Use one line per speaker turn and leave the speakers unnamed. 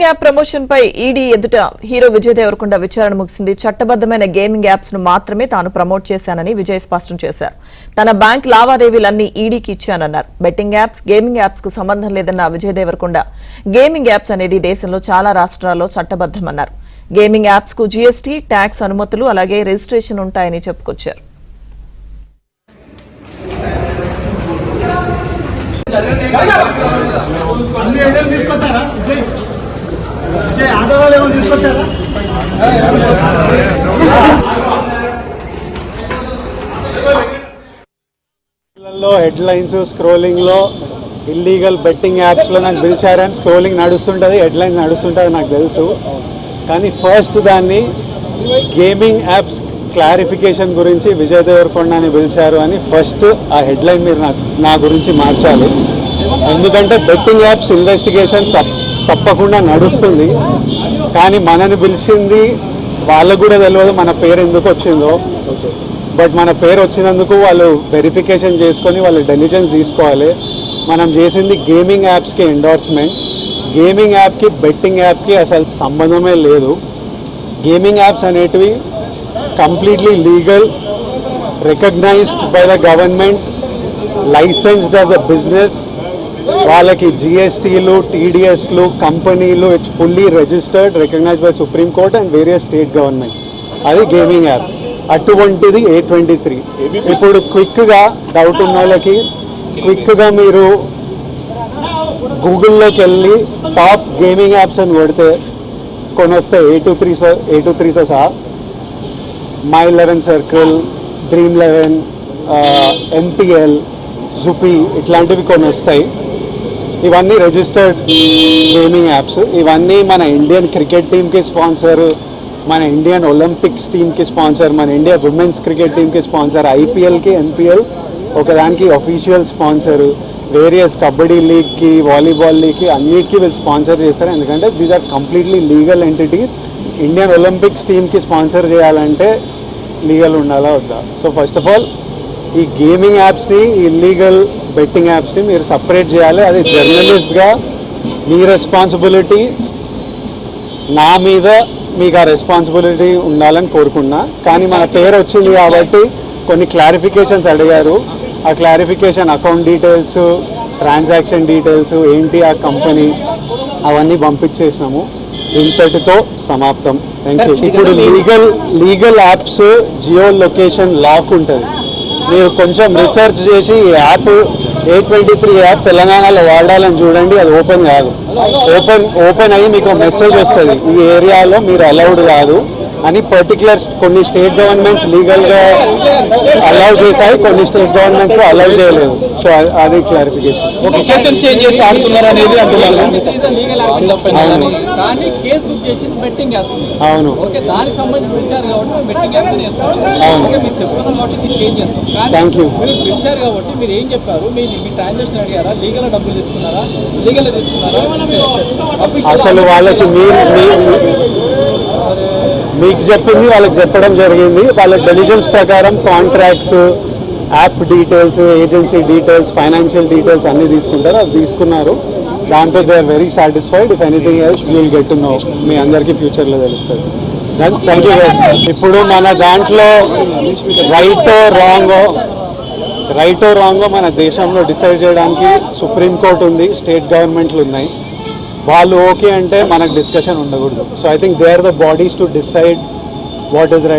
App promotion పై ED ఎదుట hero Vijay Devarakonda విచారణ ముగిసింది. చట్టబద్దమైన గేమింగ్ యాప్స్ ను మాత్రమే తాను ప్రమోట్ చేశానని విజయ్ స్పష్టం చేశారు. తన బ్యాంక్ లావాదేవీలన్నీ ఈడీకి ఇచ్చానన్నారు. బెట్టింగ్ యాప్స్, గేమింగ్ యాప్స్ కు సంబంధం లేదన్న విజయ్ దేవరకొండ గేమింగ్ యాప్స్ అనేది దేశంలో చాలా రాష్ట్రాల్లో చట్టబద్దమన్నారు. గేమింగ్ యాప్స్ కు జీఎస్టీ, ట్యాక్స్ అనుమతులు అలాగే రిజిస్ట్రేషన్ ఉంటాయని చెప్పుకొచ్చారు.
హెడ్లైన్స్ స్క్రోలింగ్ లో ఇల్లీగల్ బెట్టింగ్ యాప్స్ లో నాకు పిలిచారని స్క్రోలింగ్ నడుస్తుంటది, హెడ్లైన్స్ నడుస్తుంటది నాకు తెలుసు. కానీ ఫస్ట్ దాన్ని గేమింగ్ యాప్స్ క్లారిఫికేషన్ గురించి విజయ్ దేవరకొండని పిలిచారు అని ఫస్ట్ ఆ హెడ్లైన్ మీరు నా గురించి మార్చాలి. ఎందుకంటే బెట్టింగ్ యాప్స్ ఇన్వెస్టిగేషన్ తప్పకుండా నడుస్తుంది. కానీ మనని పిలిచింది వాళ్ళకు కూడా తెలియదు మన పేరు ఎందుకు వచ్చిందో. బట్ మన పేరు వచ్చినందుకు వాళ్ళు వెరిఫికేషన్ చేసుకొని వాళ్ళు డెలిజెన్స్ తీసుకోవాలి. మనం చేసింది గేమింగ్ యాప్స్కి ఎండోర్స్మెంట్. గేమింగ్ యాప్కి బెట్టింగ్ యాప్కి అసలు సంబంధమే లేదు. గేమింగ్ యాప్స్ అనేటివి completely legal, recognized by the government, licensed as a business. వాళ్ళకి జిఎస్టీలు, టీడీఎస్లు, కంపెనీలు, it's fully registered, recognized by supreme court and various state governments. అది గేమింగ్ యాప్. అటువంటిది A23. ఇప్పుడు క్విక్గా డౌట్ ఉన్న వాళ్ళకి క్విక్గా మీరు గూగుల్లోకి వెళ్ళి టాప్ గేమింగ్ యాప్స్ అని కొడితే కొన్ని వస్తాయి. A23తో సహా My11 Circle, Dream11, MPL, Zupi ఇట్లాంటివి కొన్ని వస్తాయి. ఇవన్నీ రిజిస్టర్డ్ గేమింగ్ యాప్స్. ఇవన్నీ మన ఇండియన్ క్రికెట్ టీమ్కి స్పాన్సర్, మన ఇండియన్ ఒలింపిక్స్ టీమ్కి స్పాన్సర్, మన ఇండియా ఉమెన్స్ క్రికెట్ టీమ్కి స్పాన్సర్, ఐపీఎల్కి, ఎన్పిఎల్ ఒకదానికి అఫీషియల్ స్పాన్సర్, వేరియస్ కబడ్డీ లీగ్కి, వాలీబాల్ లీగ్కి అన్నిటికీ వీళ్ళు స్పాన్సర్ చేస్తారు. ఎందుకంటే these are completely legal entities. Indian Olympics టీమ్కి స్పాన్సర్ చేయాలంటే లీగల్ ఉండాలా వద్దా? సో ఫస్ట్ ఆఫ్ ఆల్ ఈ గేమింగ్ యాప్స్ని, ఇల్లీగల్ బెట్టింగ్ యాప్స్ని మీరు సపరేట్ చేయాలి. అది జర్నలిస్ట్గా మీ రెస్పాన్సిబిలిటీ. నా మీద మీకు ఆ రెస్పాన్సిబిలిటీ ఉండాలని కోరుకున్నా. కానీ మన పేరు వచ్చింది కాబట్టి కొన్ని క్లారిఫికేషన్స్ అడిగారు. ఆ clarification account details, transaction details ఏంటి ఆ కంపెనీ అవన్నీ పంపించేసినాము. ఇంతటితో సమాప్తం. Thank you. ఇప్పుడు legal apps geo location lock ఉంటుంది. మీరు కొంచెం రీసెర్చ్ చేసి ఈ యాప్ A23 యాప్ తెలంగాణలో వాడాలని చూడండి. అది ఓపెన్ కాదు. ఓపెన్ అయ్యి మీకు మెసేజ్ వస్తుంది, ఈ ఏరియాలో మీరు అలౌడ్ కాదు అని. పర్టికులర్ కొన్ని స్టేట్ గవర్నమెంట్స్ లీగల్గా అలౌ చేశాయి, కొన్ని స్టేట్ గవర్నమెంట్స్ అలౌ చేయలేదు. సో అది క్లారిఫికేషన్. అవును, థ్యాంక్ యూ. అసలు వాళ్ళకి మీకు చెప్పింది వాళ్ళకి చెప్పడం జరిగింది. వాళ్ళ డెలిజెన్స్ ప్రకారం contracts, app details, agency details, financial details అన్నీ తీసుకుంటారు. అది తీసుకున్నారు. దాంతో they are very satisfied. If anything else you will get to know. మీ అందరికీ ఫ్యూచర్లో తెలుస్తుంది. Thank you. ఇప్పుడు మన దాంట్లో రైటో రాంగో మన దేశంలో డిసైడ్ చేయడానికి సుప్రీంకోర్టు ఉంది, స్టేట్ గవర్నమెంట్లు ఉన్నాయి. వాళ్ళు ఓకే అంటే మనకు డిస్కషన్ ఉండకూడదు. So I think they are the bodies to decide what is right.